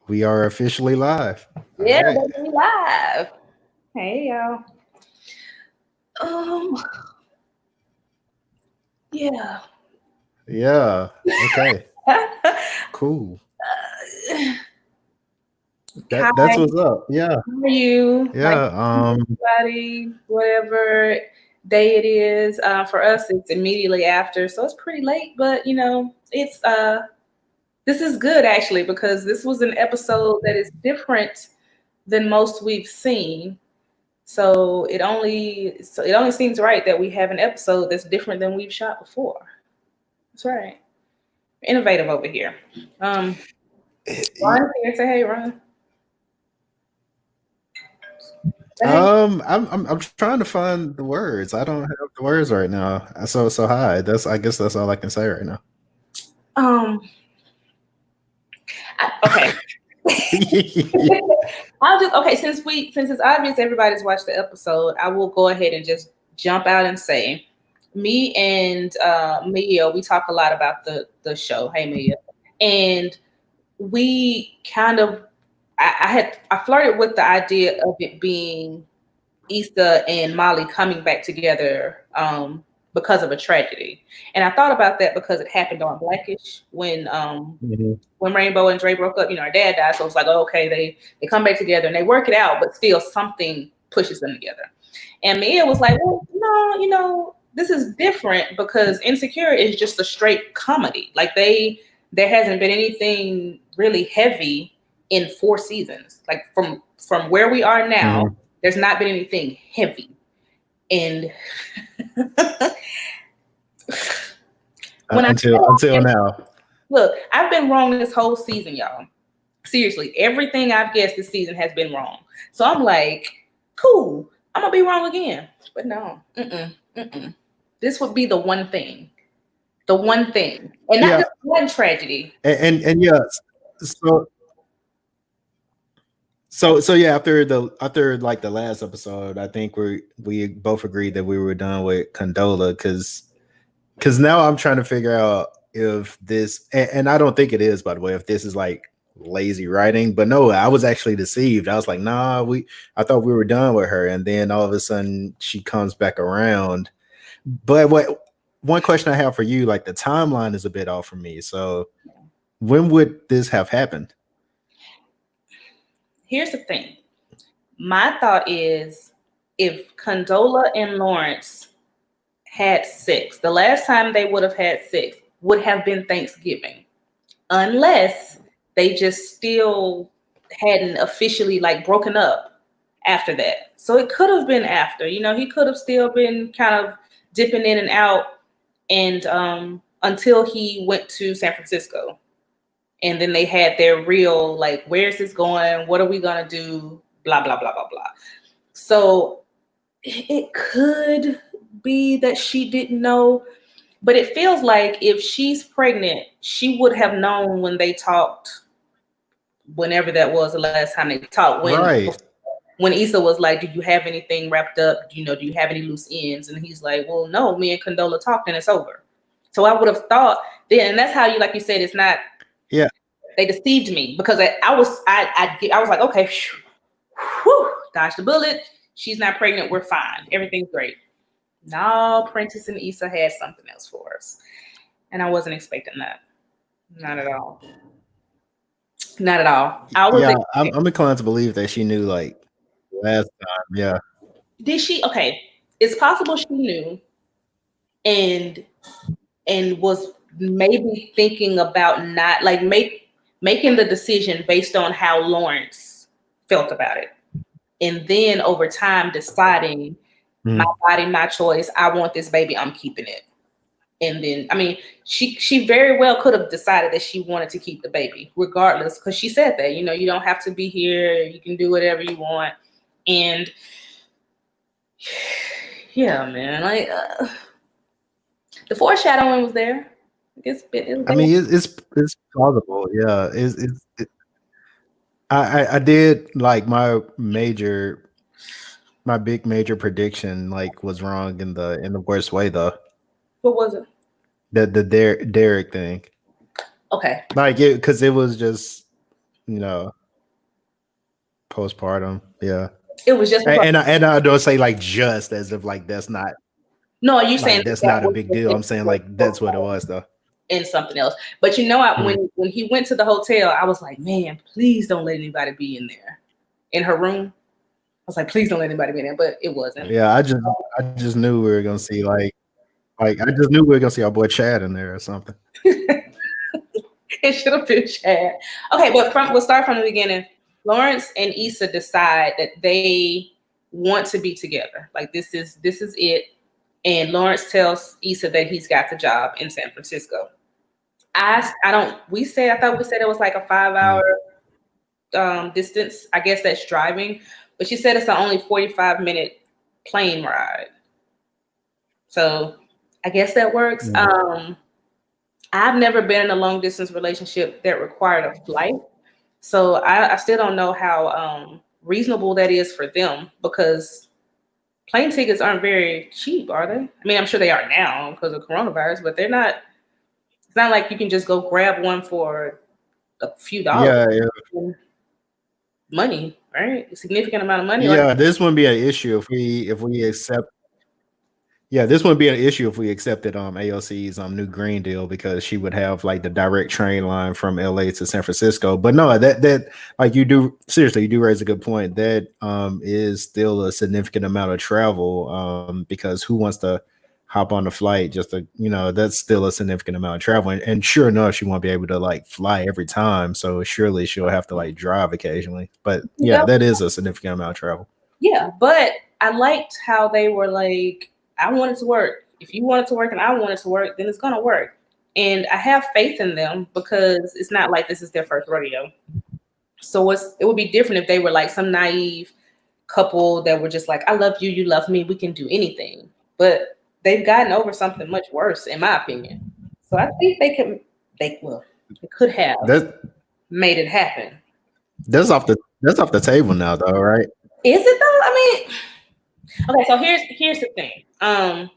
We are officially live. All Yeah, right. baby, we live. Hey y'all. Um, yeah. Yeah. Okay. Cool. That's Hi, what's up. Yeah. how are you? Like Yeah. everybody, whatever day it is. For us, it's immediately after, so it's pretty late. But it's this is good actually because this was an episode that is different than most we've seen. So it only seems right that we have an episode that's different than we've shot before. That's right. Innovative over here. Um, Ron here. Say hey, Ron. Say hey. I'm trying to find the words. I don't have the words right now. So hi. I guess that's all I can say right now. Um, okay. I'll just okay since it's obvious everybody's watched the episode. I will go ahead and just jump out and say, me and Mia, we talk a lot about the show. Hey, Mia, and we kind of I flirted with the idea of it being Issa and Molly coming back together because of a tragedy. And I thought about that because it happened on Blackish Mhm. when Rainbow and Dre broke up. Our dad died, so it's like, oh, okay, they come back together and they work it out, but still something pushes them together. And Mia was like, well, no, this is different because Insecure is just a straight comedy. Like there hasn't been anything really heavy in 4 seasons. Like from where we are now, Mhm. there's not been anything heavy. And when I Until now. look, I've been wrong this whole season, y'all. Seriously, everything I've guessed this season has been wrong. So I'm like, cool, I'm gonna be wrong again. But no, mm-mm. This would be the one thing, and not Yeah. just one tragedy. And yeah. So so yeah, after like the last episode, I think we both agreed that we were done with Condola because now I'm trying to figure out if this and I don't think it is, by the way, if this is like lazy writing. But no, I was actually deceived. I was like, nah, I thought we were done with her, and then all of a sudden she comes back around. But what one question I have for you, like the timeline is a bit off for me. So when would this have happened? Here's the thing. My thought is if Condola and Lawrence had sex, the last time they would have had sex would have been Thanksgiving, unless they just still hadn't officially like broken up after that. So it could have been after. He could have still been kind of dipping in and out, and until he went to San Francisco, and then they had their real like, where's this going? What are we gonna do? Blah blah blah blah blah. So it could be that she didn't know, but it feels like if she's pregnant, she would have known when they talked, whenever that was the last time they talked, Right. when Issa was like, "Do you have anything wrapped up? Do you have any loose ends?" And he's like, "Well, no, me and Condola talked and it's over." So I would have thought then, and that's how you, like you said, it's not. Yeah. They deceived me because I was like, okay, whew, dodge the bullet. She's not pregnant. We're fine. Everything's great. No, Princess and Issa had something else for us, and I wasn't expecting that. Not at all. Not at all. I was Yeah, expecting. I'm inclined to believe that she knew like last time. Yeah. Did she? Okay, it's possible she knew and was maybe thinking about not like making the decision based on how Lawrence felt about it, and then over time deciding, my Mhm. body, my choice. I want this baby. I'm keeping it. And then, I mean, she very well could have decided that she wanted to keep the baby, regardless, because she said that you don't have to be here. You can do whatever you want. And yeah, man, like the foreshadowing was there. It was I there. mean, it's plausible. Yeah. I did like my big major prediction like was wrong in the worst way though. What was it? The Derek thing. Okay. Like it because it was just you know, postpartum. Yeah. It was just And I don't say like just as if like that's not no. Are you saying like that's that not a was big deal. I'm saying like that's what it was though. in something else? But when he went to the hotel, I was like, man, please don't let anybody be in there, in her room. I was like, please don't let anybody be in there, but it wasn't. Yeah, I just knew we were gonna see like I just knew we were gonna see our boy Chad in there or something. It should have been Chad. Okay, but we'll start from the beginning. Lawrence and Issa decide that they want to be together. Like this is it. And Lawrence tells Issa that he's got the job in San Francisco. I thought we said it was like a 5-hour distance. I guess that's driving, but she said it's an only 45-minute plane ride. So I guess that works. I've never been in a long distance relationship that required a flight. So I still don't know how reasonable that is for them, because plane tickets aren't very cheap, are they? I mean, I'm sure they are now because of coronavirus, but they're not. It's not like you can just go grab one for a few dollars. Yeah. Money, right? A significant amount of money. Yeah, this wouldn't be an issue if we accept. Yeah, this wouldn't be an issue if we accepted AOC's new green deal, because she would have like the direct train line from LA to San Francisco. But no, that like you do raise a good point. That is still a significant amount of travel, because who wants to hop on the flight just to, that's still a significant amount of travel. And sure enough, she won't be able to like fly every time. So surely she'll have to like drive occasionally. But yeah, that is a significant amount of travel. Yeah, but I liked how they were like, I want it to work. If you want it to work and I want it to work, then it's going to work. And I have faith in them, because it's not like this is their first rodeo. So it would be different if they were like some naive couple that were just like, I love you, you love me, we can do anything. But they've gotten over something much worse, in my opinion. So I think they could have made it happen. That's off the table now, though, right? Is it though? I mean, okay, so here's the thing. I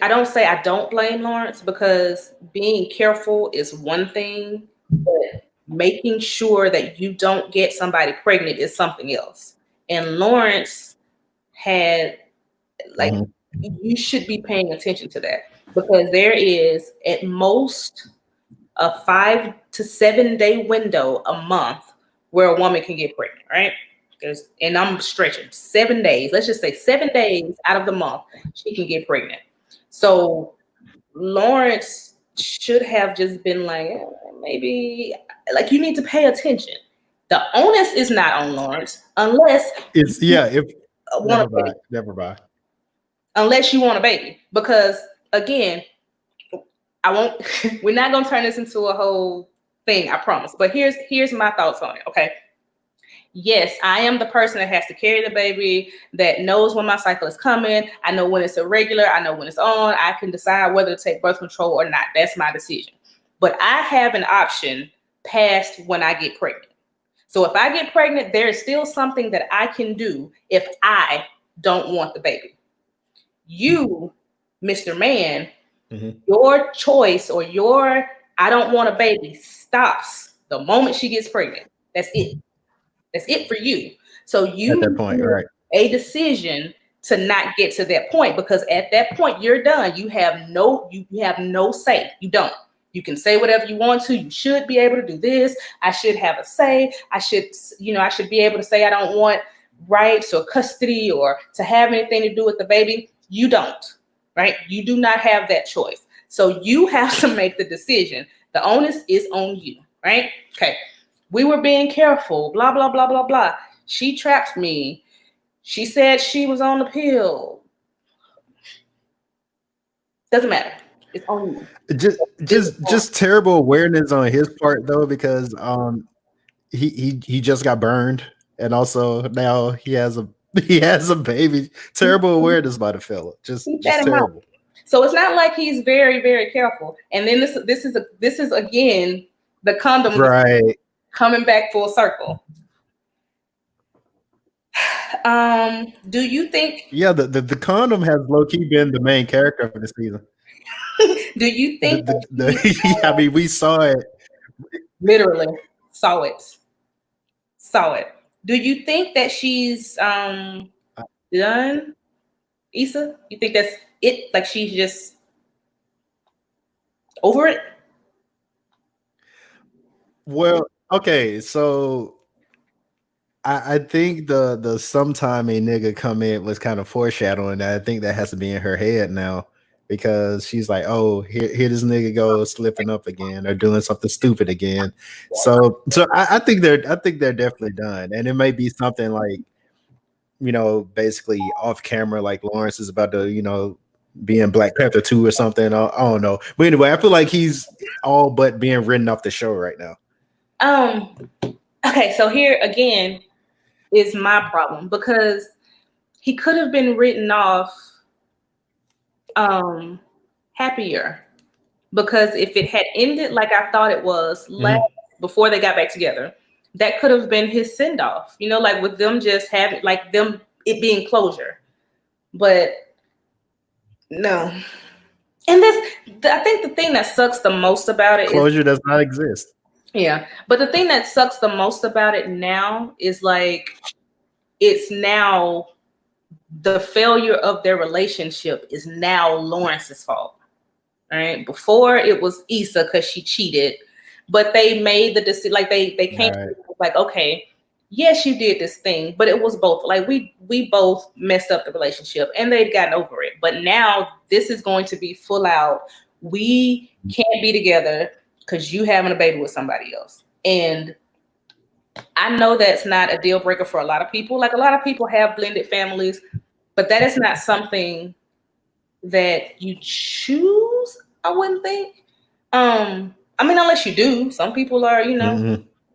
don't say I don't blame Lawrence, because being careful is one thing, but making sure that you don't get somebody pregnant is something else. And Lawrence had you should be paying attention to that, because there is at most a 5 to 7 day window a month where a woman can get pregnant, right? And I'm stretching 7 days. Let's just say 7 days out of the month, she can get pregnant. So Lawrence should have just been like, maybe, like, you need to pay attention. The onus is not on Lawrence unless never buy. Unless you want a baby, because again, we're not gonna turn this into a whole thing, I promise. But here's my thoughts on it. Okay. Yes, I am the person that has to carry the baby, that knows when my cycle is coming. I know when it's irregular. I know when it's on. I can decide whether to take birth control or not. That's my decision. But I have an option past when I get pregnant. So if I get pregnant, there is still something that I can do if I don't want the baby. You, Mr. Man, your choice or your I don't want a baby stops the moment she gets pregnant. That's it. That's it for you. So you at that point, right, a decision to not get to that point, because at that point you're done. You have no say. You don't. You can say whatever you want to. You should be able to do this. I should have a say. I should be able to say I don't want rights or custody or to have anything to do with the baby. You don't, right? You do not have that choice. So you have to make the decision. The onus is on you, right? Okay. We were being careful, blah, blah, blah, blah, blah. She trapped me. She said she was on the pill. Doesn't matter. It's on you. Just terrible awareness on his part, though, because he just got burned, and also now he has a baby. Terrible awareness by the fella. Just terrible. So it's not like he's very, very careful. And then this is again the condom, right, coming back full circle. Do you think? Yeah, the condom has low key been the main character for the season. Do you think that she I mean, we saw it. literally saw it? Saw it. Do you think that she's done, Issa? You think that's it? Like she's just over it? Well, okay, so I think the sometime a nigga come in was kind of foreshadowing that. I think that has to be in her head now because she's like, oh, here this nigga goes slipping up again or doing something stupid again. So I think they're definitely done, and it may be something like basically off camera, like Lawrence is about to be in Black Panther 2 or something. I don't know, but anyway, I feel like he's all but being written off the show right now. Okay, so here again is my problem because he could have been written off happier, because if it had ended like I thought it was before they got back together, that could have been his send-off, like with them just having like them it being closure. But no. And I think the thing that sucks the most about it Closure does not exist. Yeah, but the thing that sucks the most about it now is like it's now the failure of their relationship is now Lawrence's fault. Right? Before it was Issa because she cheated, but they made the decision. Like they came like, okay, yes, you did this thing, but it was both. Like we both messed up the relationship, and they'd gotten over it. But now this is going to be full out. We can't be together because you having a baby with somebody else. And I know that's not a deal breaker for a lot of people. Like a lot of people have blended families, but that is not something that you choose, I wouldn't think. I mean, unless you do. Some people are,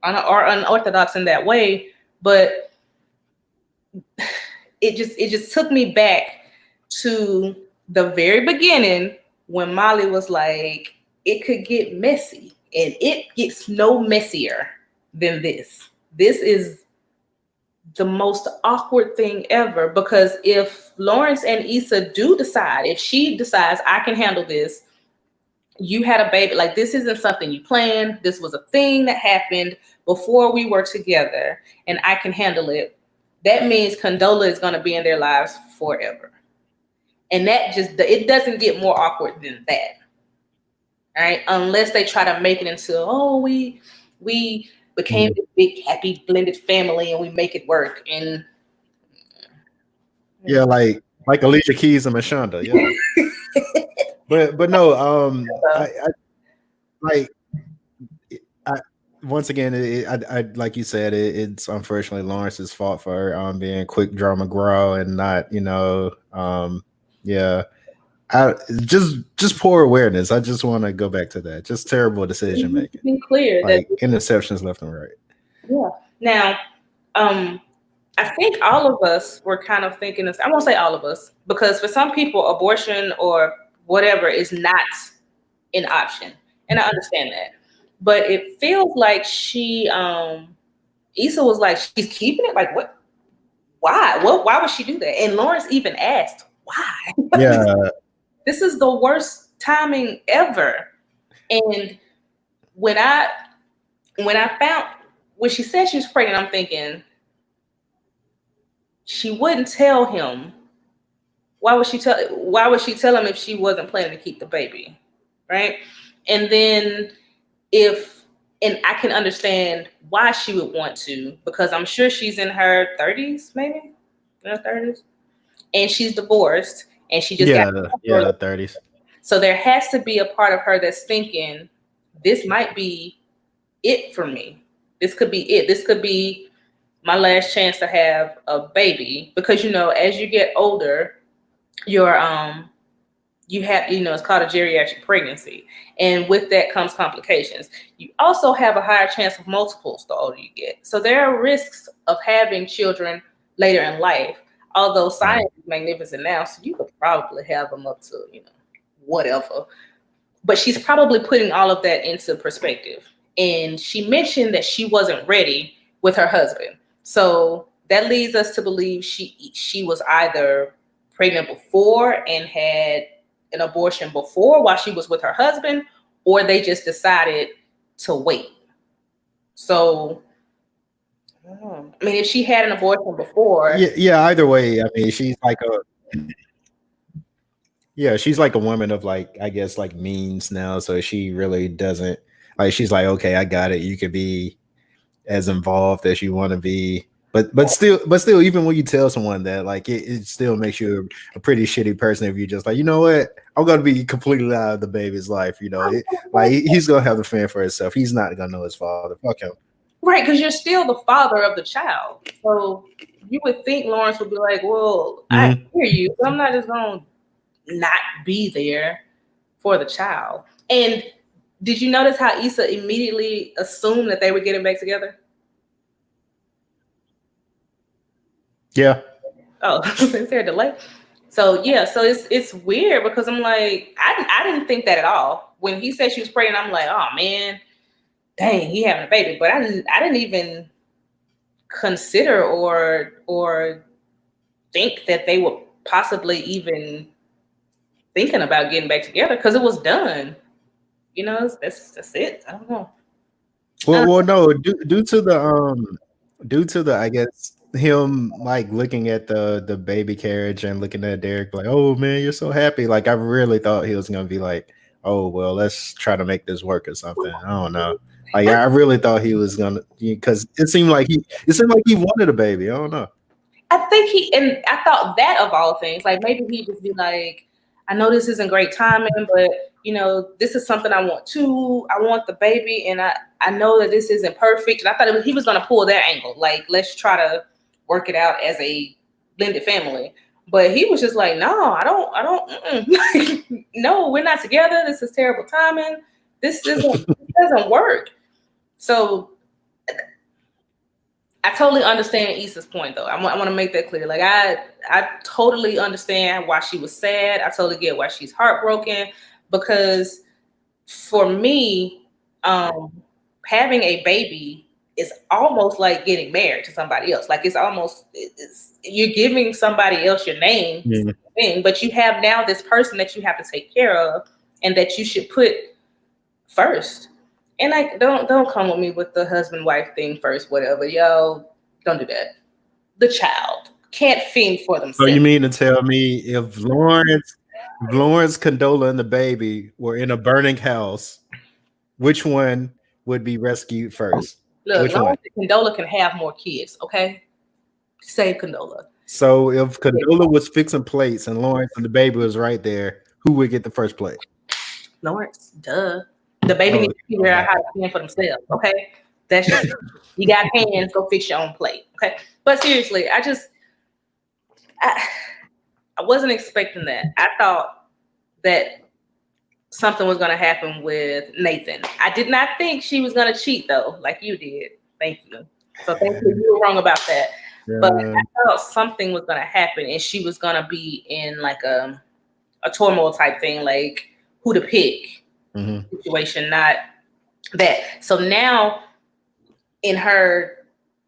are unorthodox in that way. But it just took me back to the very beginning when Molly was like, it could get messy, and it gets no messier than this. This is the most awkward thing ever, because if Lawrence and Issa do decide, if she decides I can handle this, you had a baby, like this isn't something you planned. This was a thing that happened before we were together, and I can handle it. That means Condola is going to be in their lives forever. And that it doesn't get more awkward than that. All right, unless they try to make it into, we became this big happy blended family and we make it work. And yeah, like Alicia Keys and Mashonda, yeah. but no, once again, I like you said, it's unfortunately Lawrence's fault for being quick draw McGraw and not, just poor awareness. I just want to go back to that. Just terrible decision making. Be clear, like interceptions left and right. Yeah. Now, I think all of us were kind of thinking this. I won't say all of us, because for some people, abortion or whatever is not an option, and I understand that. But it feels like Issa was like, she's keeping it. Like, what? Why? Why would she do that? And Lawrence even asked, why? Yeah. This is the worst timing ever. And when she said she was pregnant, I'm thinking she wouldn't tell him. Why would she tell him if she wasn't planning to keep the baby? Right? And then and I can understand why she would want to, because I'm sure she's in her 30s, maybe in her 30s, and she's divorced, and she just got the 30s. So there has to be a part of her that's thinking, this might be it for me. This could be it. This could be my last chance to have a baby, because as you get older, your you have, it's called a geriatric pregnancy. And with that comes complications. You also have a higher chance of multiples the older you get. So there are risks of having children later in life. Although science is magnificent now, so you could probably have them up to, whatever. But she's probably putting all of that into perspective. And she mentioned that she wasn't ready with her husband. So that leads us to believe she was either pregnant before and had an abortion before while she was with her husband, or they just decided to wait. So, I mean, if she had an abortion before, yeah. Either way, I mean, she's like a woman of like, I guess, like means now. So she really doesn't like. She's like, okay, I got it. You could be as involved as you want to be. But still, even when you tell someone that, like, it still makes you a pretty shitty person if you just like, you know what, I'm gonna be completely out of the baby's life. Like he's gonna have to fend for himself. He's not gonna know his father. Fuck him. right? Because you're still the father of the child. So you would think Lawrence would be like, well, I hear you, but I'm not just gonna not be there for the child. And did you notice how Issa immediately assumed that they were getting back together? Yeah. Oh, is there a delay? So yeah, so it's weird because I'm like, I didn't think that at all. When he said she was pregnant, I'm like, oh man, dang, he having a baby. But I didn't even consider or think that they were possibly even thinking about getting back together because it was done. You know, that's it. I don't know. Well, no, due to the I guess him like looking at the baby carriage and looking at Derek like, oh man, you're so happy. Like I really thought he was gonna be like, oh well, let's try to make this work or something. I don't know. Like I really thought he was gonna, because it seemed like he wanted a baby. I don't know. I think and I thought that of all things, like maybe he'd just be like, I know this isn't great timing, but you know, this is something I want too. I want the baby, and I know that this isn't perfect. And I thought he was going to pull that angle, like let's try to work it out as a blended family. But he was just like, no, I don't. Like, no, we're not together. This is terrible timing. This doesn't work. So I totally understand Issa's point, though. I want to make that clear. Like, I totally understand why she was sad. I totally get why she's heartbroken, because for me, having a baby is almost like getting married to somebody else. Like it's you're giving somebody else your name, thing, but you have now this person that you have to take care of and that you should put first. And like, don't come with me with the husband-wife thing first, whatever. Yo, don't do that. The child can't fend for themselves. So you mean to tell me if Lawrence, Condola, and the baby were in a burning house, which one would be rescued first? Look, Lawrence and Condola can have more kids, okay? Save Condola. So if Condola was fixing plates and Lawrence and the baby was right there, who would get the first plate? Lawrence, duh. The baby needs to figure out how to fend for themselves, okay? That's just, you got hands, go fix your own plate, okay? But seriously, I wasn't expecting that. I thought that something was going to happen with Nathan. I did not think she was going to cheat, though, like you did. Thank you. So thank you. You were wrong about that. Yeah. But I thought something was going to happen, and she was going to be in like a turmoil type thing, like who to pick situation, not that. So now in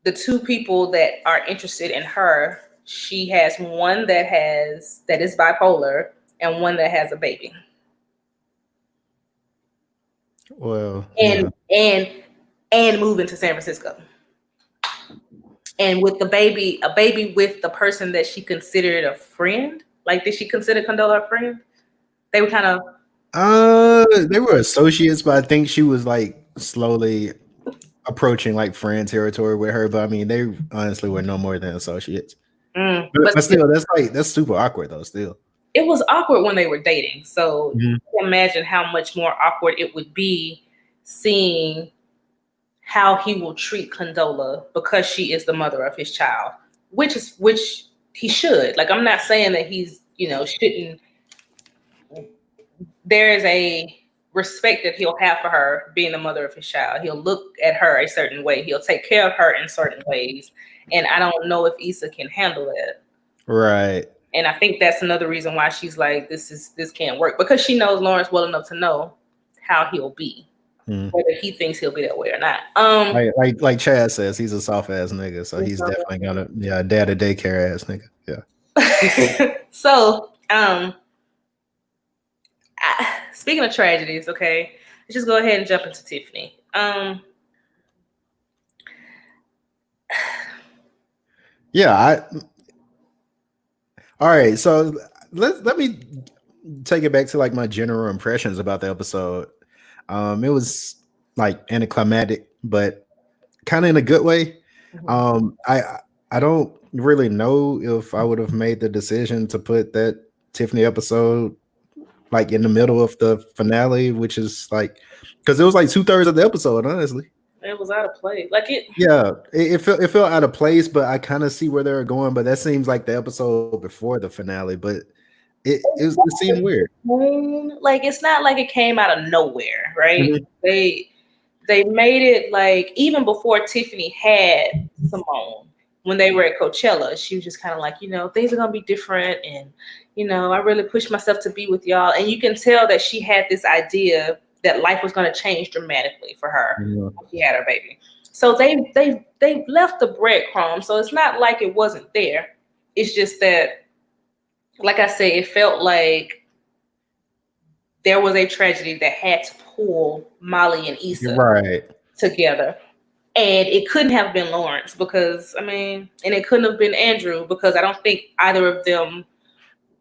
the two people that are interested in her, she has one that is bipolar and one that has a baby. Well, and moving to San Francisco, and with a baby with the person that she considered a friend. Like, did she consider Condola a friend? They were kind of they were associates, but I think she was like slowly approaching like friend territory with her. But I mean, they honestly were no more than associates. But still, that's super awkward though. Still, it was awkward when they were dating. So you can imagine how much more awkward it would be seeing how he will treat Condola because she is the mother of his child, which he should. Like, I'm not saying that he's, shouldn't. There is a respect that he'll have for her being the mother of his child. He'll look at her a certain way. He'll take care of her in certain ways. And I don't know if Issa can handle that. Right. And I think that's another reason why she's like, this can't work, because she knows Lawrence well enough to know how he'll be, whether he thinks he'll be that way or not. Like Chad says, he's a soft ass nigga, so he's definitely gonna dad a daycare ass nigga. Yeah. So speaking of tragedies, okay, let's just go ahead and jump into Tiffany. Yeah, all right, so let me take it back to like my general impressions about the episode. It was like anticlimactic, but kind of in a good way. I don't really know if I would have made the decision to put that Tiffany episode like in the middle of the finale, which is like because it was like 2/3 of the episode, honestly. It was out of place. Like it. Yeah, it felt out of place, but I kind of see where they're going. But that seems like the episode before the finale, but it seemed weird. Like it's not like it came out of nowhere, right? Mhm. They made it like even before Tiffany had Simone, when they were at Coachella, she was just kind of like, things are gonna be different, and I really pushed myself to be with y'all, and you can tell that she had this idea that life was gonna change dramatically for her when she had her baby. So they left the breadcrumbs, so it's not like it wasn't there. It's just that, like I said, it felt like there was a tragedy that had to pull Molly and Issa together. And it couldn't have been Lawrence because, and it couldn't have been Andrew because I don't think either of them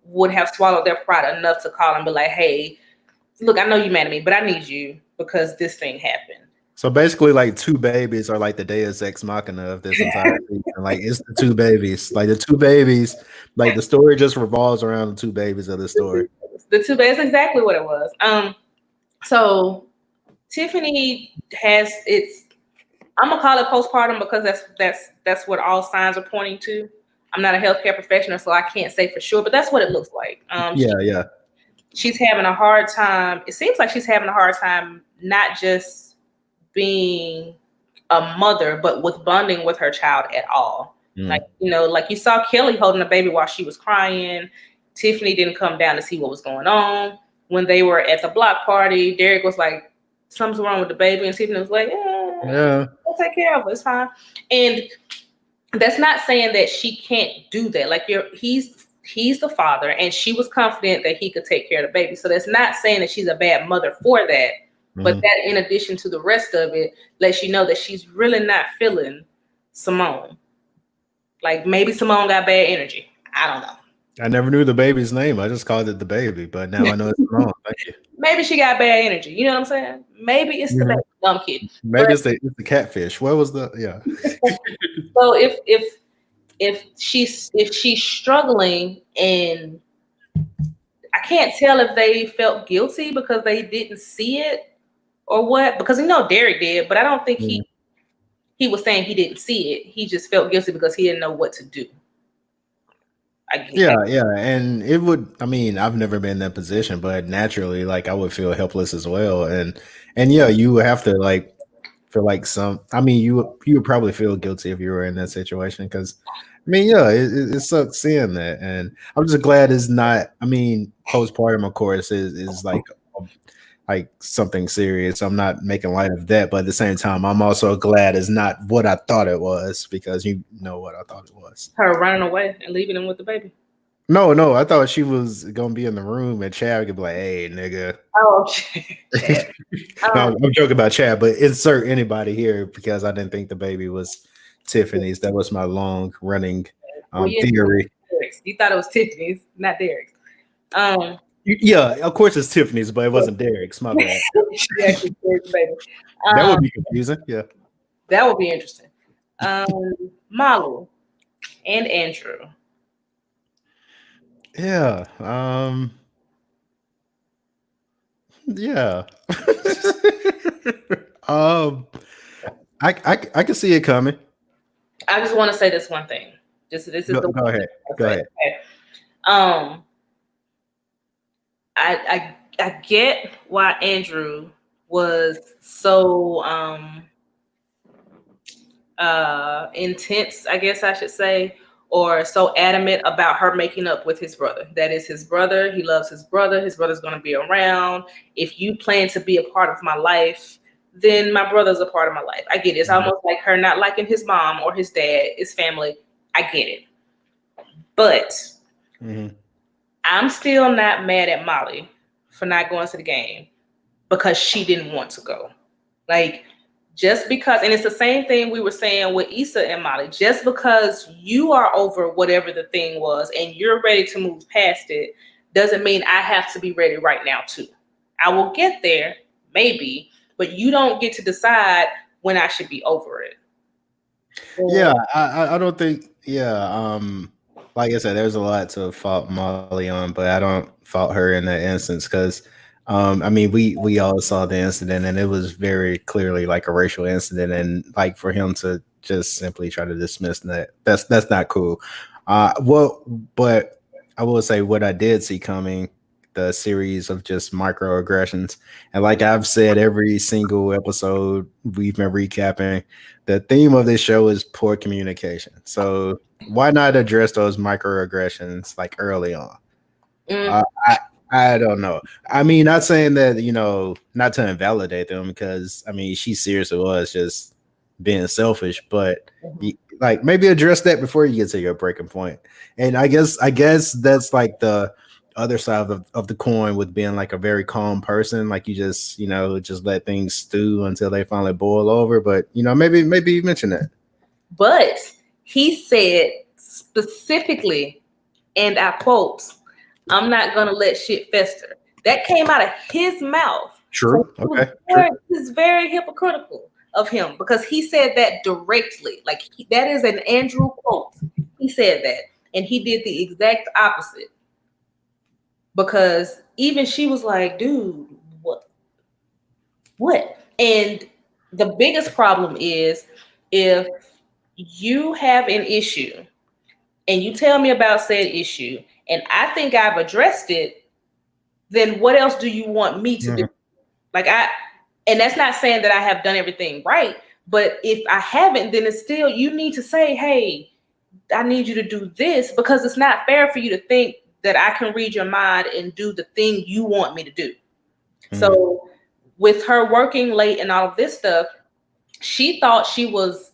would have swallowed their pride enough to call and be like, hey, look, I know you're mad at me, but I need you because this thing happened. So basically, like 2 babies are like the Deus Ex Machina of this entire season. Like it's the 2 babies. Like the 2 babies, like the story just revolves around the 2 babies of the story. The 2 babies, exactly what it was. So Tiffany has I'm gonna call it postpartum because that's what all signs are pointing to. I'm not a healthcare professional, so I can't say for sure, but that's what it looks like. She's having a hard time. It seems like she's having a hard time not just being a mother, but with bonding with her child at all. Like you saw Kelly holding the baby while she was crying. Tiffany didn't come down to see what was going on. When they were at the block party, Derek was like, something's wrong with the baby, and Tiffany was like, I'll take care of it. It's fine. And that's not saying that she can't do that. Like he's the father, and she was confident that he could take care of the baby. So that's not saying that she's a bad mother for that. But that, in addition to the rest of it, lets you know that she's really not feeling Simone. Like maybe Simone got bad energy. I don't know. I never knew the baby's name. I just called it the baby, but now I know it's Simone. Thank you. Maybe she got bad energy. You know what I'm saying? Maybe it's the dumb kid. Maybe it's the catfish. What was the So if she's struggling, and I can't tell if they felt guilty because they didn't see it or what, because Derek did, but I don't think he was saying he didn't see it. He just felt guilty because he didn't know what to do. And it would, I've never been in that position, but naturally, like I would feel helpless as well. And you would have to like feel like you would probably feel guilty if you were in that situation because it sucks seeing that. And I'm just glad it's not, postpartum of course is like something serious. I'm not making light of that, but at the same time, I'm also glad it's not what I thought it was because you know what I thought it was. Her running away and leaving him with the baby. No, I thought she was gonna be in the room and Chad could be like, "Hey, nigga." Oh, no, I'm joking about Chad, but insert anybody here because I didn't think the baby was Tiffany's. That was my long running theory. You thought it was Tiffany's, not Derek's. Yeah, of course it's Tiffany's, but it wasn't Derek's. My bad. That would be confusing. Yeah, that would be interesting. Malu and Andrew. Yeah. Yeah. I can see it coming. I just want to say this one thing. This is go ahead. Go ahead. Okay. I get why Andrew was so intense, I guess I should say, or so adamant about her making up with his brother. That is his brother. He loves his brother. His brother's going to be around. If you plan to be a part of my life, then my brother's a part of my life. I get it. It's almost like her not liking his mom or his dad, his family. I get it. But I'm still not mad at Molly for not going to the game because she didn't want to go. Like, just because, and it's the same thing we were saying with Issa and Molly, just because you are over whatever the thing was and you're ready to move past it, doesn't mean I have to be ready right now too. I will get there, maybe, but you don't get to decide when I should be over it. Yeah, I don't think. Yeah, like I said, there's a lot to fault Molly on, but I don't fault her in that instance because, I mean, we all saw the incident, and it was very clearly like a racial incident, and like for him to just simply try to dismiss that's not cool. But I will say what I did see coming. The series of just microaggressions. And like I've said, every single episode we've been recapping, the theme of this show is poor communication. So why not address those microaggressions like early on? Mm. I don't know. I mean, not saying that, not to invalidate them because I mean, she seriously was just being selfish, but like maybe address that before you get to your breaking point. And I guess that's like the other side of the coin with being like a very calm person. Like you just, just let things stew until they finally boil over. But maybe you mention that. But he said specifically, and I quote, "I'm not gonna let shit fester." That came out of his mouth. True. So okay. It's very hypocritical of him because he said that directly. Like that is an Andrew quote. He said that, and he did the exact opposite. Because even she was like, "Dude, what?" And the biggest problem is if you have an issue and you tell me about said issue and I think I've addressed it, then what else do you want me to do? And that's not saying that I have done everything right, but if I haven't, then it's still, you need to say, hey, I need you to do this, because it's not fair for you to think that I can read your mind and do the thing you want me to do. So with her working late and all of this stuff, she thought she was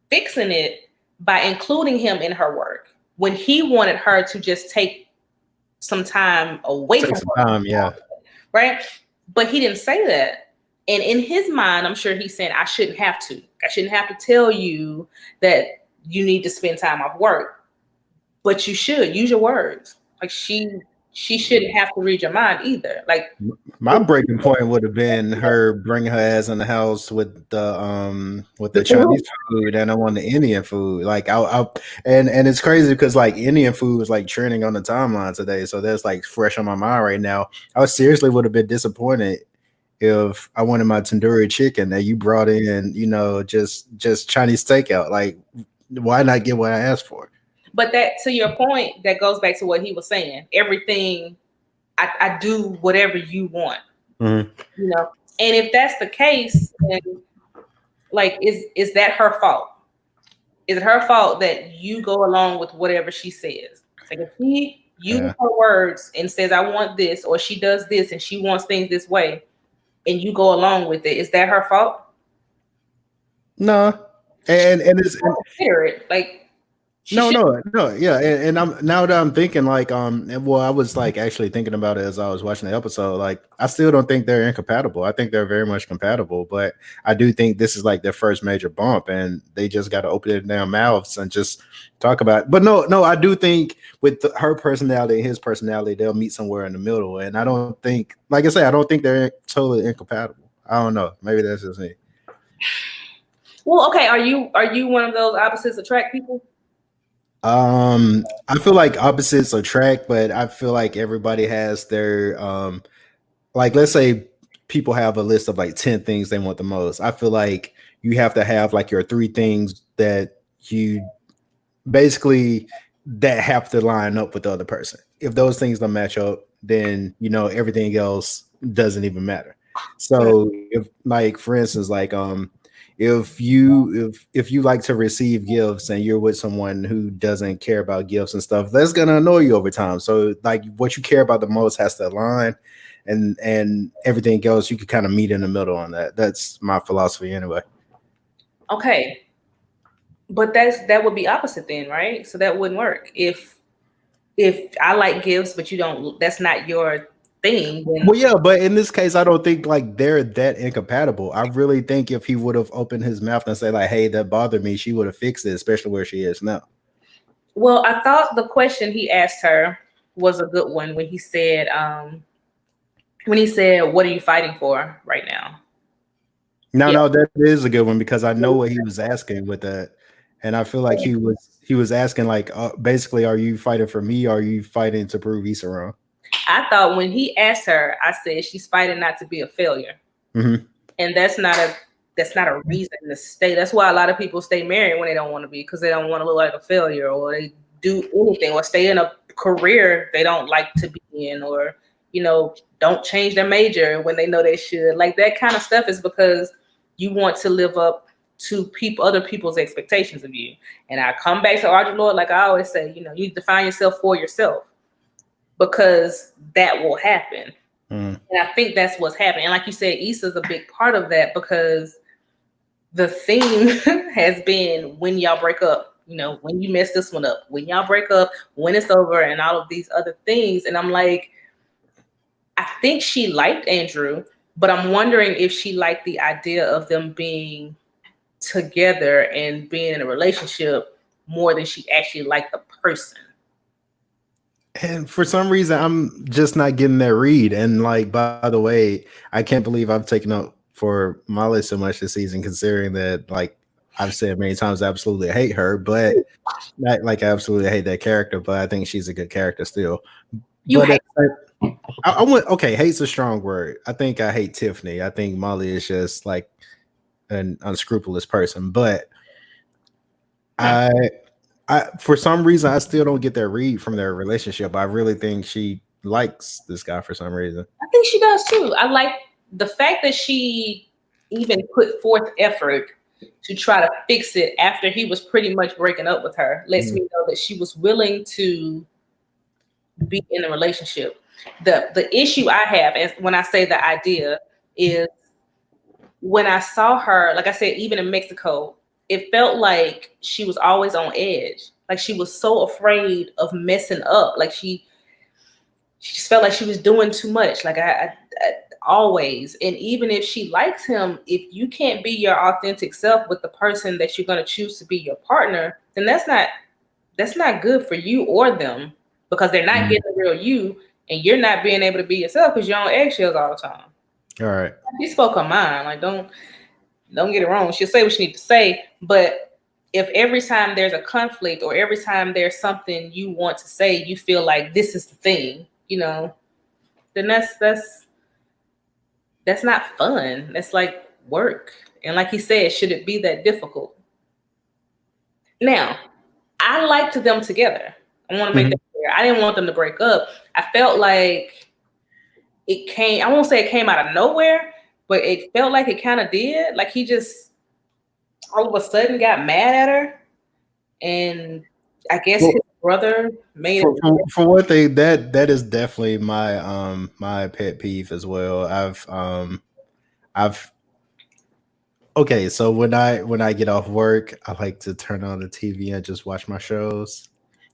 fixing it by including him in her work when he wanted her to just take some time away from her. Yeah. Right? But he didn't say that. And in his mind, I'm sure he's saying, I shouldn't have to tell you that you need to spend time off work, but you should use your words. Like she shouldn't have to read your mind either. Like my breaking point would have been her bringing her ass in the house with the Chinese food and I want the Indian food. Like and it's crazy because like Indian food was like trending on the timeline today, so that's like fresh on my mind right now. I seriously would have been disappointed if I wanted my tandoori chicken that you brought in, just Chinese takeout. Like, why not get what I asked for? But that, to your point, that goes back to what he was saying. Everything, I do whatever you want. And if that's the case, then like, is that her fault? Is it her fault that you go along with whatever she says? Like if she uses her words and says, I want this, or she does this and she wants things this way, and you go along with it, is that her fault? No. And it's like no, yeah. And I'm now that I'm thinking like I was like actually thinking about it as I was watching the episode. Like I still don't think they're incompatible. I think they're very much compatible, but I do think this is like their first major bump, and they just got to open their damn mouths and just talk about it. But no, I do think with her personality and his personality, they'll meet somewhere in the middle. And I don't think, like I say, I don't think they're totally incompatible. I don't know. Maybe that's just me. Well, okay. Are you one of those opposites attract people? I feel like opposites attract, but I feel like everybody has their like let's say people have a list of like 10 things they want the most. I feel like you have to have like your 3 things that you basically that have to line up with the other person. If those things don't match up, then everything else doesn't even matter. So if like for instance, like if you like to receive gifts and you're with someone who doesn't care about gifts and stuff, that's gonna annoy you over time. So like what you care about the most has to align, and everything else you can kind of meet in the middle on that. That's my philosophy anyway. Okay. But that would be opposite then, right? So that wouldn't work. If I like gifts, but you don't, that's not your thing, then Well, yeah, but in this case, I don't think like they're that incompatible. I really think if he would have opened his mouth and said like, "Hey, that bothered me," she would have fixed it, especially where she is now. well, I thought the question he asked her was a good one when he said, "What are you fighting for right now?" No, Yeah. no, that is a good one because I know what he was asking with that, and I feel like he was asking like, basically, are you fighting for me? Or are you fighting to prove Issa wrong? I thought when he asked her, I said she's fighting not to be a failure, and that's not a reason to stay. That's why a lot of people stay married when they don't want to be, because they don't want to look like a failure, or they do anything, or stay in a career they don't like to be in, or don't change their major when they know they should. Like that kind of stuff is because you want to live up to other people's expectations of you. And I come back to Audre Lorde, like I always say, you define yourself for yourself, because that will happen. And I think that's what's happening. And like you said, Issa's a big part of that, because the theme has been when y'all break up, when you mess this one up, when y'all break up, when it's over, and all of these other things. And I'm like, I think she liked Andrew, but I'm wondering if she liked the idea of them being together and being in a relationship more than she actually liked the person. And for some reason, I'm just not getting that read. And like, by the way, I can't believe I've taken up for Molly so much this season, considering that, like I've said many times, I absolutely hate her, but not like I absolutely hate that character. But I think she's a good character still. I want, okay, hate's a strong word. I think I hate Tiffany. I think Molly is just like an unscrupulous person, but I for some reason I still don't get that read from their relationship. I really think she likes this guy for some reason. I think she does too. I like the fact that she even put forth effort to try to fix it after he was pretty much breaking up with her. Lets me know that she was willing to be in a relationship. The issue I have, is when I say the idea, is when I saw her, like I said, even in Mexico, it felt like she was always on edge. Like she was so afraid of messing up. Like she just felt like she was doing too much. Like I always. And even if she likes him, if you can't be your authentic self with the person that you're going to choose to be your partner, then that's not good for you or them, because they're not getting the real you, and you're not being able to be yourself because you're on eggshells all the time. All right. She spoke her mind. Like don't get it wrong. She'll say what she needs to say, but if every time there's a conflict or every time there's something you want to say, you feel like this is the thing, then that's not fun. That's like work. And like he said, should it be that difficult? Now, I liked them together. I want to make that clear. I didn't want them to break up. I felt like I won't say it came out of nowhere, but it felt like it kind of did. Like he just all of a sudden got mad at her. And I guess his brother made it. For one thing, that is definitely my pet peeve as well. I've okay, so when I get off work, I like to turn on the TV and just watch my shows.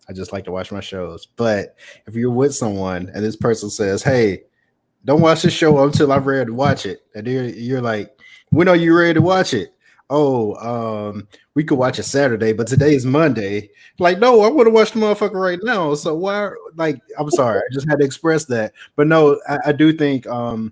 I just like to watch my shows. But if you're with someone and this person says, "Hey, don't watch the show until I'm ready to watch it," and you're like, "When are you ready to watch it?" "Oh, we could watch it Saturday, but today is Monday." Like, no, I want to watch the motherfucker right now. So why? Like, I'm sorry, I just had to express that. But no, I do think, and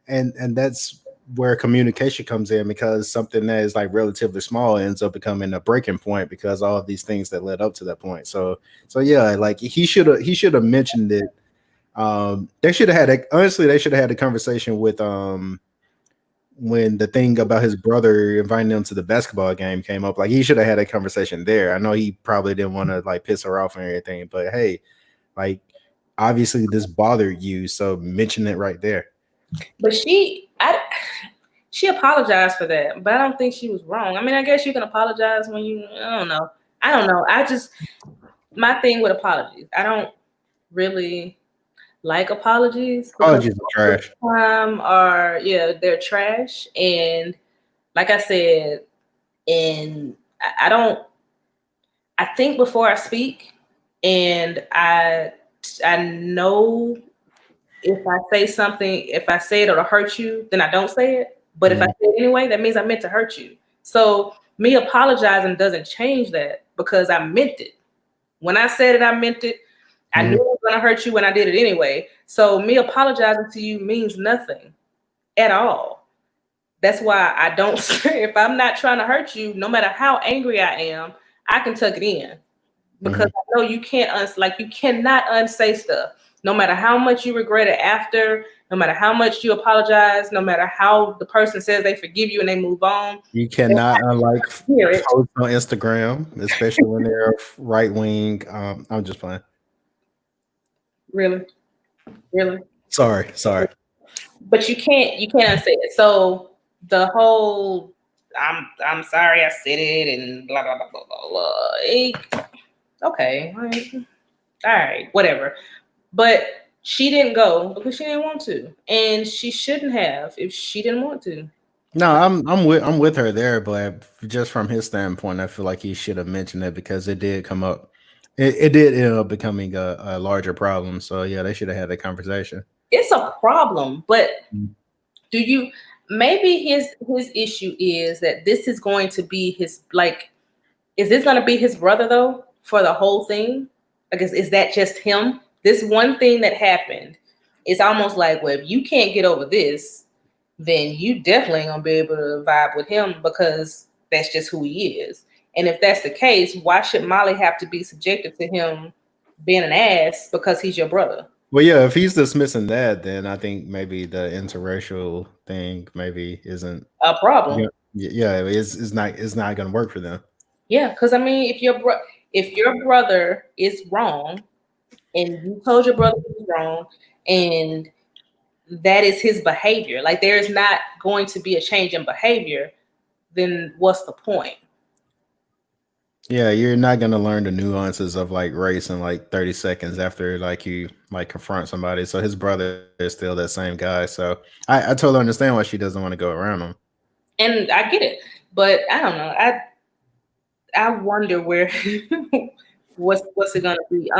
that's where communication comes in, because something that is like relatively small ends up becoming a breaking point because all of these things that led up to that point. So yeah, like he should have mentioned it. They should have had honestly, they should have had a conversation with when the thing about his brother inviting him to the basketball game came up. Like he should have had a conversation there. I know he probably didn't want to like piss her off or anything, but hey, like obviously this bothered you, so mention it right there. But she apologized for that, but I don't think she was wrong. I mean, I guess you can apologize when I don't know. I just, my thing with apologies, I don't really like apologies. Apologies are trash. They're trash. And like I said, and I think before I speak, and I know if I say something, if I say it, it'll hurt you, then I don't say it. But if I say it anyway, that means I meant to hurt you. So me apologizing doesn't change that because I meant it. When I said it, I meant it. I knew it was going to hurt you when I did it anyway. So me apologizing to you means nothing at all. That's why I don't say, if I'm not trying to hurt you, no matter how angry I am, I can tuck it in. Because I know you can't, you cannot unsay stuff. No matter how much you regret it after, no matter how much you apologize, no matter how the person says they forgive you and they move on. You cannot unlike posts on Instagram, especially when they're right wing. I'm just playing. Really? Sorry. But you can't unsay it. So the whole I'm sorry I said it and blah blah blah blah blah. Okay, all right, whatever. But she didn't go because she didn't want to, and she shouldn't have if she didn't want to. No, I'm with her there, but just from his standpoint, I feel like he should have mentioned it because it did come up. It did end up becoming a larger problem. So yeah, they should have had that conversation. It's a problem, but maybe his issue is that this is going to be his, is this going to be his brother though for the whole thing? I guess, is that just him? This one thing that happened, it's almost like, well, if you can't get over this, then you definitely ain't gonna be able to vibe with him because that's just who he is. And if that's the case, why should Molly have to be subjected to him being an ass because he's your brother? Well, yeah, if he's dismissing that, then I think maybe the interracial thing maybe isn't a problem. Yeah, it's not going to work for them. Yeah, because I mean, if your brother is wrong, and you told your brother he was wrong, and that is his behavior, like there is not going to be a change in behavior, then what's the point? Yeah, you're not gonna learn the nuances of like race in like 30 seconds after like you like confront somebody. So his brother is still that same guy. So I totally understand why she doesn't want to go around him. And I get it, but I don't know. I wonder where what's it gonna be?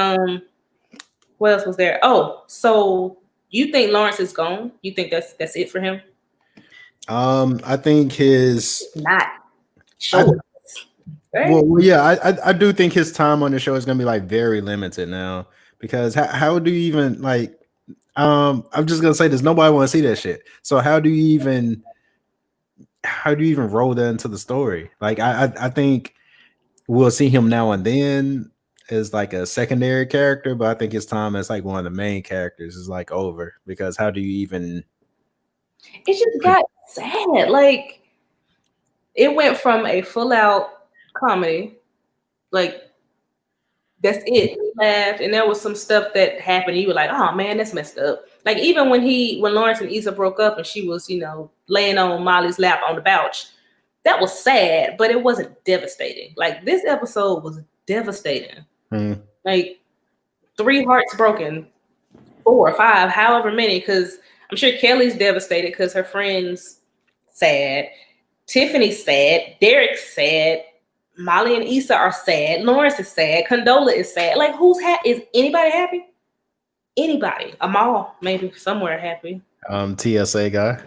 What else was there? Oh, so you think Lawrence is gone? You think that's it for him? I think his not sure. Right? Well, yeah, I do think his time on the show is gonna be like very limited now because how do you even like? I'm just gonna say this: nobody want to see that shit. So how do you even roll that into the story? Like I think we'll see him now and then as like a secondary character, but I think his time as like one of the main characters is like over because how do you even? It just got sad. Like it went from a full out comedy, like that's it. We laughed, and there was some stuff that happened. And you were like, "Oh man, that's messed up." Like even when Lawrence and Issa broke up, and she was, laying on Molly's lap on the couch, that was sad, but it wasn't devastating. Like this episode was devastating. Like 3 hearts broken, 4 or 5, however many. Because I'm sure Kelly's devastated because her friend's sad, Tiffany's sad, Derek's sad. Molly and Issa are sad. Lawrence is sad. Condola is sad. Like, is anybody happy? Anybody? Amal, maybe somewhere happy. TSA guy.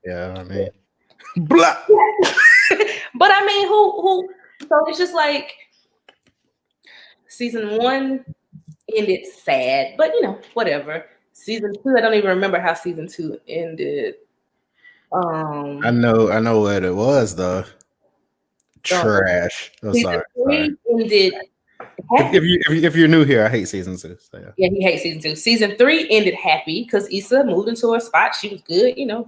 Yeah, I mean, blah. But I mean, who? So it's just like season 1 ended sad, but whatever. Season 2, I don't even remember how season 2 ended. I know what it was though. Trash. Season 3 ended. If you're new here, I hate season 2. So yeah, he hates season 2. Season 3 ended happy because Issa moved into her spot. She was good, good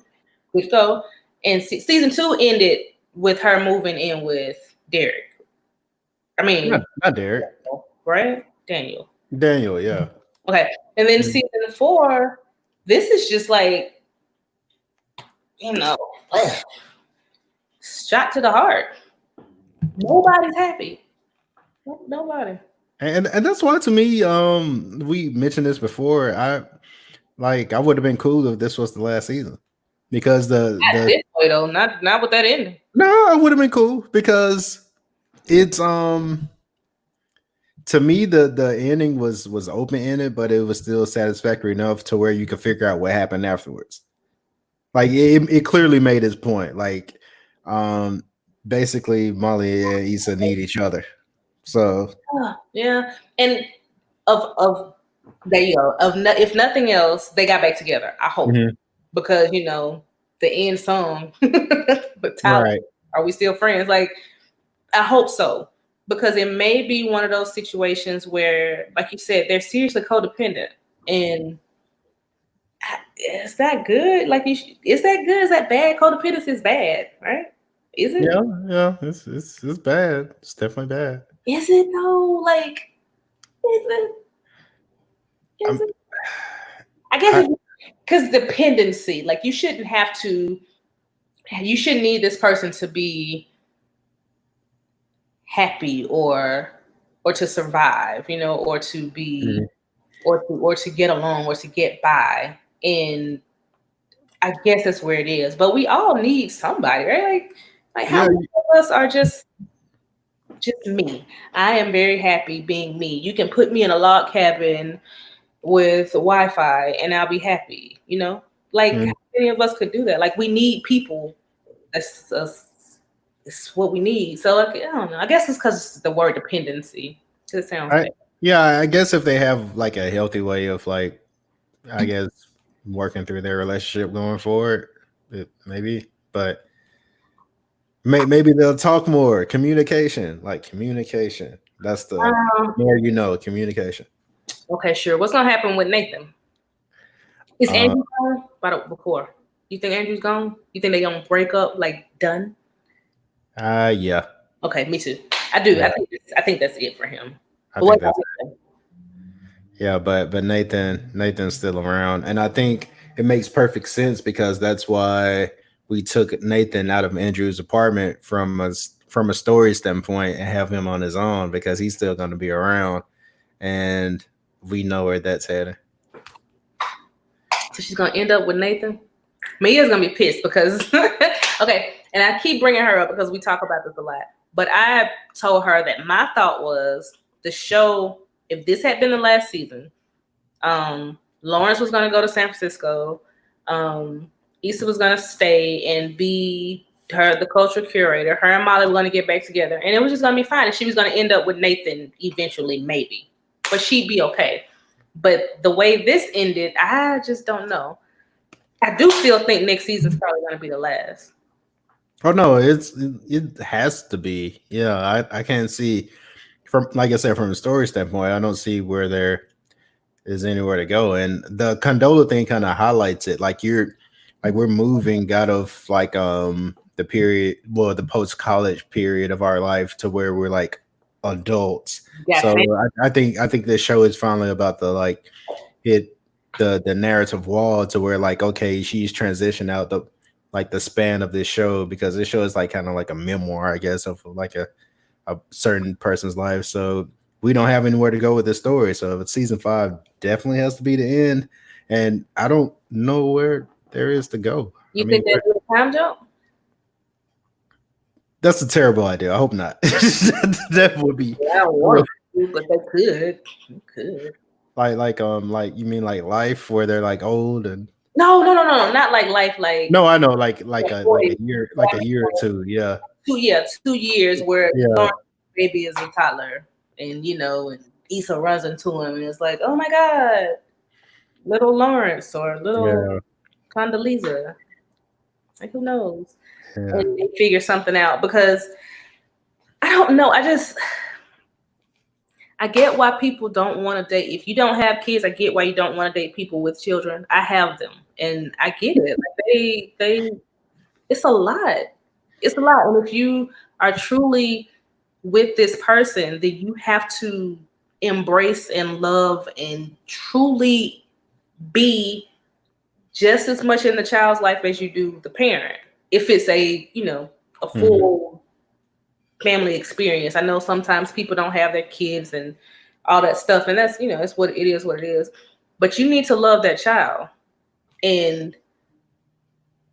to go. And season 2 ended with her moving in with Derek. I mean, not Derek, right? Daniel. Daniel, yeah. Okay, and then season 4, this is just like, shot to the heart. Nobody's happy. Nobody. And that's why to me, we mentioned this before. I would have been cool if this was the last season. Because this way though, not with that ending. No, I would have been cool because it's to me the ending was open ended, but it was still satisfactory enough to where you could figure out what happened afterwards. Like it clearly made its point. Like basically Molly and Issa need each other. So Yeah, and of there you go. If nothing else, they got back together. I hope mhm. because the end song. But Tyler, Right. are we still friends? Like I hope so because it may be one of those situations where, like you said, they're seriously codependent, and is that good? Like, is that good? Is that bad? Codependency is bad, right? Is it? Yeah, yeah, it's bad. It's definitely bad. Is it though? Like, is it? Is I'm it? I I guess because dependency. Like, you shouldn't have to. You shouldn't need this person to be happy or to survive, or to be mhm. or to get along or to get by. And I guess that's where it is. But we all need somebody, right? Like how Yeah, many of us are just me? I am very happy being me. You can put me in a log cabin with Wi-Fi and I'll be happy, Like how mhm. many of us could do that? Like we need people. That's what we need. So like, I don't know. I guess it's because the word dependency. It sounds I bad. yeah, I guess if they have like a healthy way of like I guess working through their relationship going forward, maybe, but maybe they'll talk more. Communication, like communication. That's the Um, more communication. okay, sure. What's gonna happen with Nathan? Is Uh, Andrew gone? Before. You think Andrew's gone? You think they're gonna break up like done? yeah, Okay, me too. I do. yeah. I think that's it for him. I But what think about that's Nathan? yeah, but Nathan's still around, and I think it makes perfect sense because that's why we took Nathan out of Andrew's apartment from a story standpoint and have him on his own because he's still going to be around, and we know where that's heading. So she's gonna end up with Nathan? Mia's gonna be pissed because okay, and I keep bringing her up because we talk about this a lot. But I told her that my thought was the show. If this had been the last season, Lawrence was gonna go to San Francisco. Issa was gonna stay and be the cultural curator. Her and Molly were gonna get back together, and it was just gonna be fine. And she was gonna end up with Nathan eventually, maybe, but she'd be okay. But the way this ended, I just don't know. I do still think next season's probably going to be the last. Oh no, it has to be. Yeah, I can't see from like I said from a story standpoint. I don't see where there is anywhere to go, and the Condola thing kind of highlights it. We're moving out of like the period, well, the post college period of our life to where we're like adults. Yeah, So I think this show is finally about the like hit the narrative wall to where like okay she's transitioned out the span of this show because this show is like kind of like a memoir I guess of like a certain person's life. So we don't have anywhere to go with this story. So season 5 definitely has to be the end, and I don't know where there is to go. I you mean, think they'll do a time jump? that's a terrible idea. I hope not. That would be Yeah, I don't real. want to, but they could. They could. Like you mean like life where they're like old and No, not like life, like no, I know like a 40, year or two. Yeah. 2 years where Yeah. Lawrence baby is a toddler, and Issa runs into him, and it's like, oh my god, little Lawrence or little Yeah. Condoleezza. Like who knows? Yeah. And they figure something out because I don't know. I get why people don't want to date. If you don't have kids, I get why you don't want to date people with children. I have them, and I get it. Like it's a lot. It's a lot. And if you are truly with this person, then you have to embrace and love and truly be just as much in the child's life as you do the parent. If it's a Mhm. full family experience. I know sometimes people don't have their kids and all that stuff, and that's it's what it is. But you need to love that child, and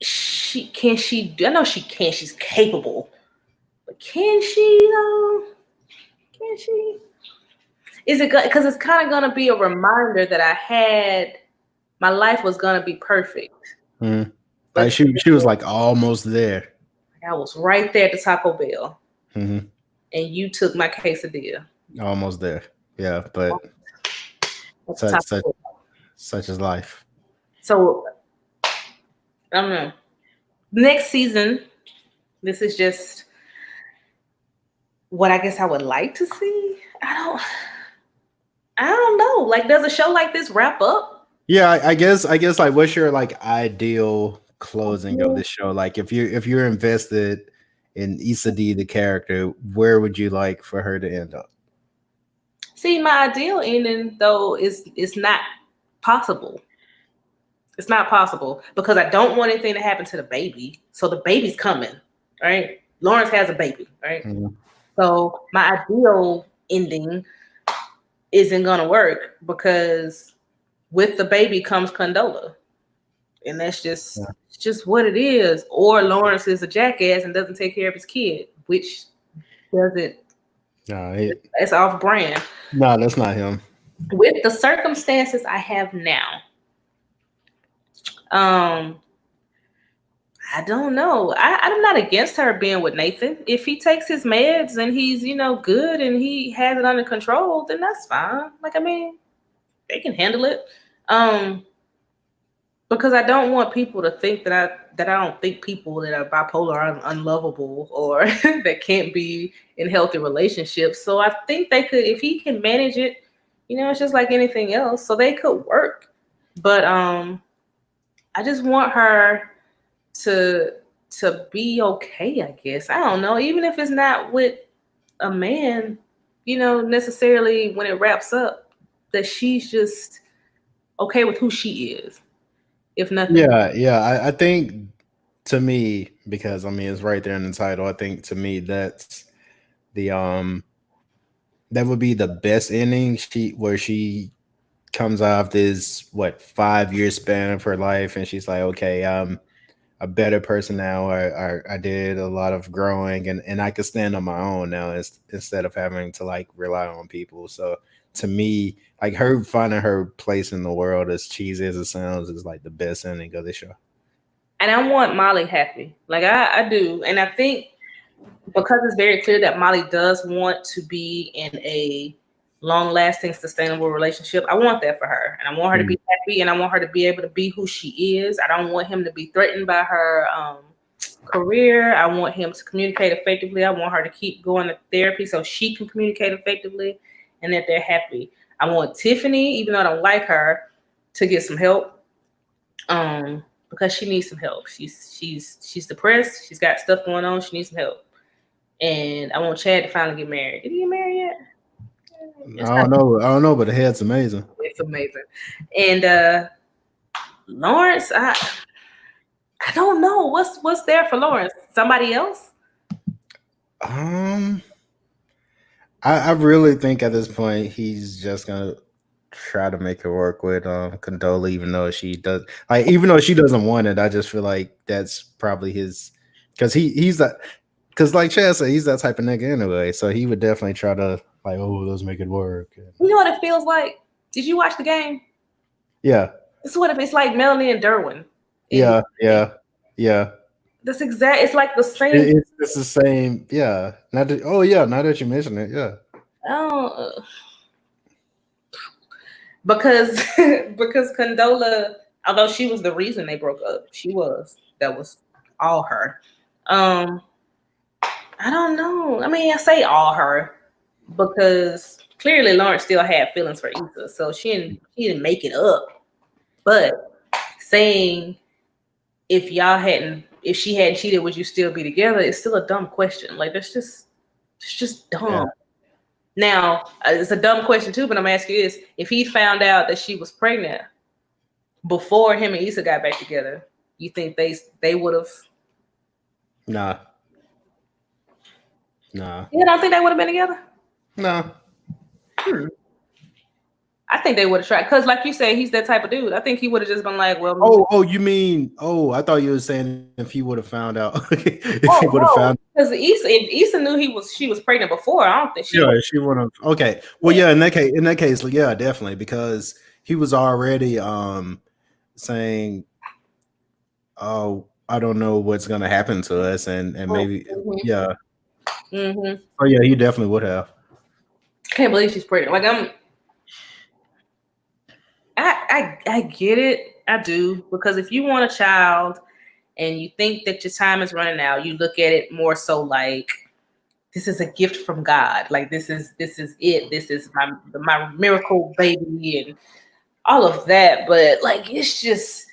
I know she can. She's capable, but can she though? Can she? Is it good? Because it's kind of gonna be a reminder that my life was gonna be perfect, Mm. but Like she was like almost there. I was right there at the Taco Bell, Hmm. and you took my quesadilla. Almost there. Yeah, but At the such Taco such Bell. such is life. So I don't know. Next season, this is just what I guess I would like to see. I don't know. Like, does a show like this wrap up? Yeah, I guess like what's your like ideal closing of this show? Like if you're invested in Issa D the character, where would you like for her to end up? See, my ideal ending though is it's not possible. It's not possible because I don't want anything to happen to the baby. So the baby's coming, right? Lawrence has a baby, right? Mhm. So my ideal ending isn't gonna work because with the baby comes Condola. And that's Yeah. just what it is. Or Lawrence is a jackass and doesn't take care of his kid, which doesn't it's off brand. No, that's not him. With the circumstances I have now, I don't know. I'm not against her being with Nathan. If he takes his meds and he's, good and he has it under control, then that's fine. Like, I mean, they can handle it. Because I don't want people to think that I don't think people that are bipolar are unlovable or that can't be in healthy relationships. So I think they could, if he can manage it, it's just like anything else. So they could work. But I just want her to be okay, I guess. I don't know. Even if it's not with a man, necessarily when it wraps up, that she's just okay with who she is. If nothing. Yeah. I think to me, because I mean it's right there in the title, I think to me that's the that would be the best ending where she comes off this 5-year span of her life and she's like, okay, I'm a better person now. I did a lot of growing and I can stand on my own now instead of having to like rely on people. So to me, like her finding her place in the world, as cheesy as it sounds, is like the best ending of the show. And I want Molly happy. Like I do. And I think because it's very clear that Molly does want to be in a long-lasting, sustainable relationship, I want that for her. And I want her to be happy and I want her to be able to be who she is. I don't want him to be threatened by her career. I want him to communicate effectively. I want her to keep going to therapy so she can communicate effectively and that they're happy. I want Tiffany, even though I don't like her, to get some help. Because she needs some help. She's depressed. She's got stuff going on. She needs some help. And I want Chad to finally get married. Did he get married yet? I don't know, but the head's amazing. It's amazing. And Lawrence, I don't know. What's there for Lawrence? Somebody else? I really think at this point he's just gonna try to make it work with Condola, even though she doesn't want it. I just feel like that's probably his, because he's that, because like Chad said, he's that type of nigga anyway. So he would definitely try to like, oh, let's make it work. You know what it feels like? Did you watch the game? Yeah. It's what if it's like Melanie and Derwin. Yeah. That's exact. It's like the same. It's the same. Yeah. Now that you mention it, yeah. Because Condola, although she was the reason they broke up, that was all her. I don't know. I mean, I say all her because clearly Lawrence still had feelings for Issa, so she didn't make it up. But saying if she hadn't cheated, would you still be together? It's still a dumb question. Like it's just dumb. Yeah. Now it's a dumb question too, but I'm asking you this: if he found out that she was pregnant before him and Issa got back together, you think they would have? Nah. You don't think they would have been together? No. I think they would have tried because, like you say, he's that type of dude. I think he would have just been like, "Well." You mean? Oh, I thought you were saying if he would have found out. If he would have found Because if Issa knew she was pregnant before, I don't think she. Yeah, she would have. Okay, well, yeah. In that case, yeah, definitely, because he was already saying, "Oh, I don't know what's gonna happen to us," and maybe, yeah. Mm-hmm. Oh, yeah, he definitely would have. Can't believe she's pregnant. Like I get it. I do, because if you want a child and you think that your time is running out, you look at it more so like this is a gift from God. Like this is it. This is my miracle baby and all of that. But like it's just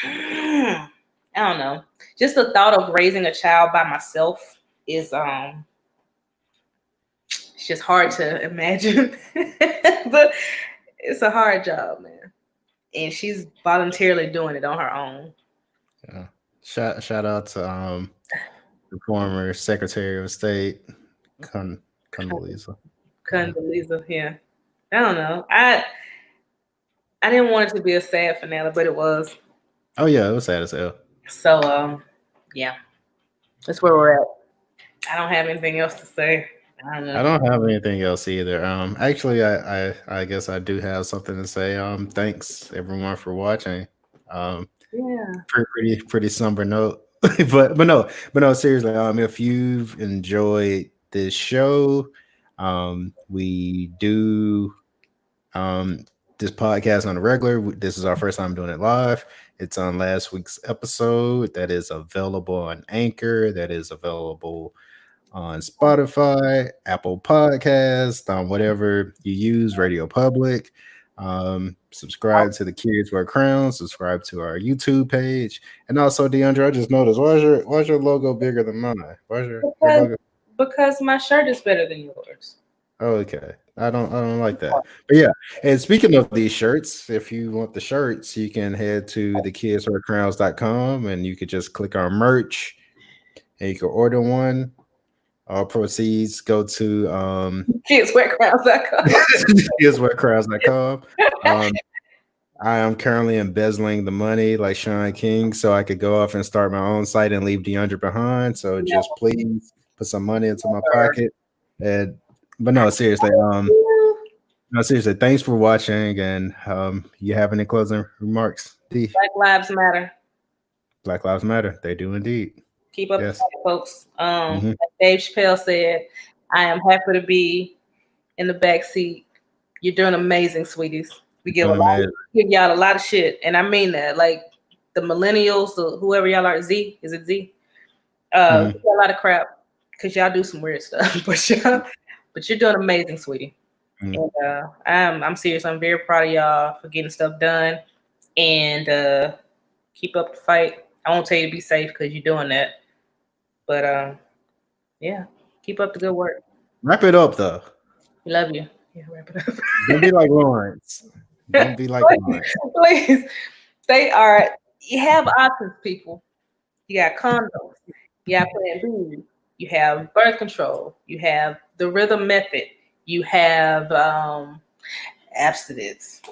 I don't know. Just the thought of raising a child by myself is it's just hard to imagine. But it's a hard job, man. And she's voluntarily doing it on her own. Yeah. Shout out to the former Secretary of State, Condoleezza. Condoleezza, yeah. I don't know. I didn't want it to be a sad finale, but it was. Oh yeah, it was sad as hell. So yeah. That's where we're at. I don't have anything else to say. I don't know. I don't have anything else either. Actually, I guess I do have something to say. Thanks everyone for watching. Yeah. Pretty somber note, but no, seriously. If you've enjoyed this show, we do this podcast on a regular. This is our first time doing it live. It's on last week's episode that is available on Anchor, that is available on Spotify, Apple Podcasts, on whatever you use, Radio Public. Subscribe to the Kids Wear Crowns, subscribe to our YouTube page. And also, DeAndre, I just noticed, why's your logo bigger than mine? Your logo? Because my shirt is better than yours. Oh, okay. I don't like that. But yeah, and speaking of these shirts, if you want the shirts, you can head to thekidswearcrowns.com and you could just click on merch and you can order one. All proceeds go to kidswearcrowns.com. kidswearcrowns.com. I am currently embezzling the money like Sean King so I could go off and start my own site and leave DeAndre behind. So just please put some money into my pocket. But no, seriously, thanks for watching. And you have any closing remarks, D? Black Lives Matter. Black Lives Matter. They do indeed. Keep up the fight, folks. Like Dave Chappelle said, I am happy to be in the back seat. You're doing amazing, sweeties. We give y'all a lot of shit, and I mean that. Like the millennials, whoever y'all are, Z, is it Z? We get a lot of crap because y'all do some weird stuff, but you're doing amazing, sweetie. And I'm serious. I'm very proud of y'all for getting stuff done, and keep up the fight. I won't tell you to be safe because you're doing that, but yeah, keep up the good work. Wrap it up, though. We love you. Yeah, wrap it up. Don't be like Lawrence. Don't be like Lawrence. Please. You have options, people. You got condoms. You got Plan B. You have birth control. You have the rhythm method. You have abstinence.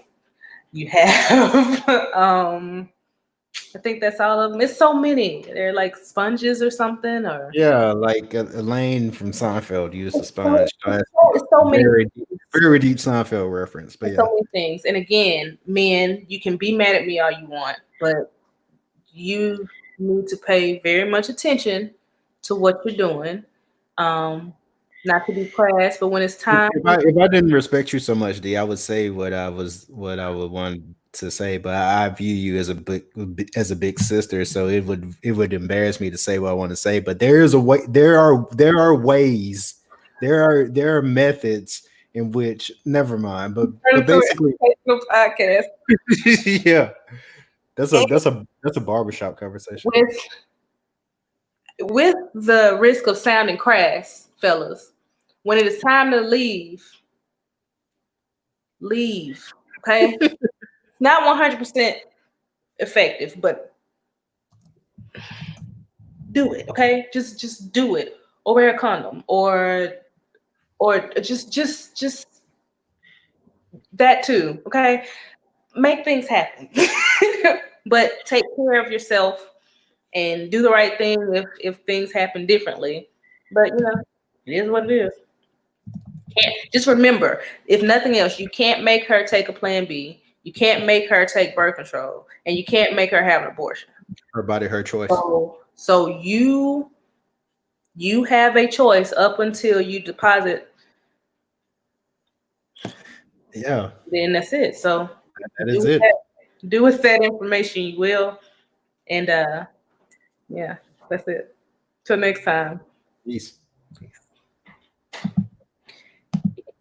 You have I think that's all of them. It's so many. They're like sponges or something, or like Elaine from Seinfeld used a sponge. It's so many. Very deep Seinfeld reference, but so many things. And again, men, you can be mad at me all you want, but you need to pay very much attention to what you're doing. Not to be crass, but when it's time. If I didn't respect you so much, D, I would say what I would want to say, but I view you as a big sister, so it would embarrass me to say what I want to say. But there is a way. There are ways. There are methods in which. Never mind. But basically, podcast. Yeah, that's a barbershop conversation. With the risk of sounding crass, fellas, when it is time to leave. Okay. Not 100% effective, but do it, okay? Just do it, or wear a condom, or just that too, okay? Make things happen, but take care of yourself and do the right thing if things happen differently. But it is what it is. Just remember, if nothing else, you can't make her take a Plan B. You can't make her take birth control, and you can't make her have an abortion. Her body, her choice. So you have a choice up until you deposit. Yeah. Then that's it. So that is it. Do with that information you will. And yeah, that's it. Till next time. Peace. Peace.